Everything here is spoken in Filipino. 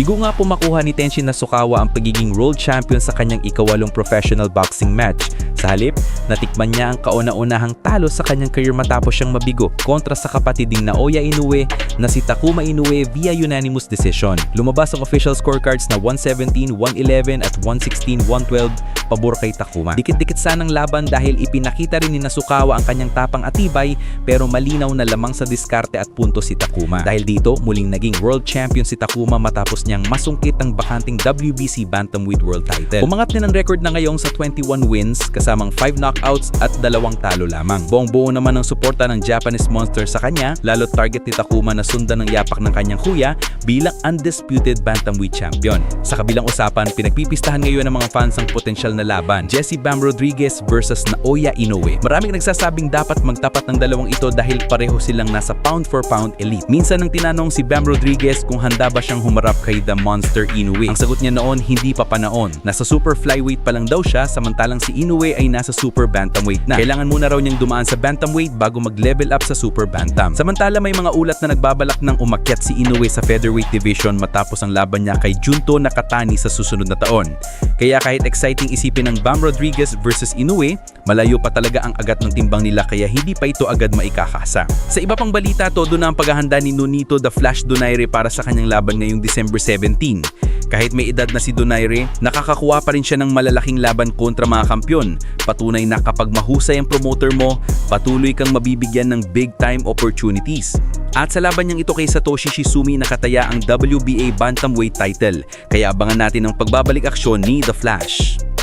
Bigo nga po makuha ni Tenshin Nasukawa ang pagiging world champion sa kanyang ikawalong professional boxing match. Sa halip, natikman niya ang kauna-unahang talo sa kanyang career matapos siyang mabigo kontra sa kapatid ding Naoya Inoue na si Takuma Inoue via unanimous decision. Lumabas ang official scorecards na 117, 111 at 116, 112 pabor kay Takuma. Dikit-dikit sanang laban dahil ipinakita rin ni Nasukawa ang kanyang tapang atibay pero malinaw na lamang sa diskarte at punto si Takuma. Dahil dito, muling naging world champion si Takuma matapos niyang masungkit ang bakanting WBC Bantamweight World Title. Umangat din ang record na ngayong sa 21 wins kasamang 5 knockouts at 2 talo lamang. Buong-buo naman ang suporta ng Japanese Monster sa kanya, lalo target ni Takuma na sundan ng yapak ng kanyang kuya bilang undisputed Bantamweight champion. Sa kabilang usapan, pinagpipistahan ngayon ng mga fans ang potensyal na laban, Jesse Bam Rodriguez versus Naoya Inoue. Maraming nagsasabing dapat magtapat ng dalawang ito dahil pareho silang nasa pound for pound elite. Minsan nang tinanong si Bam Rodriguez kung handa ba siyang humarap kay The Monster Inoue. Ang sagot niya noon, hindi pa panaon. Nasa super flyweight pa lang daw siya, samantalang si Inoue ay nasa super bantamweight na. Kailangan muna raw niyang dumaan sa bantamweight bago mag-level up sa super bantam. Samantala may mga ulat na nagbabalak ng umakyat si Inoue sa featherweight division matapos ang laban niya kay Junto Nakatani sa susunod na taon. Kaya kahit exciting isipin ng Bam Rodriguez versus Inoue, malayo pa talaga ang agat ng timbang nila kaya hindi pa ito agad maikakasa. Sa iba pang balita, todo na ang paghahanda ni Nonito The Flash Donaire para sa kanyang laban ngayong December 17. Kahit may edad na si Donaire, nakakakuha pa rin siya ng malalaking laban kontra mga kampyon. Patunay na kapag mahusay ang promoter mo, patuloy kang mabibigyan ng big-time opportunities. At sa laban niyang ito kay Satoshi Shizumi nakataya ang WBA Bantamweight title. Kaya abangan natin ang pagbabalik aksyon ni The Flash.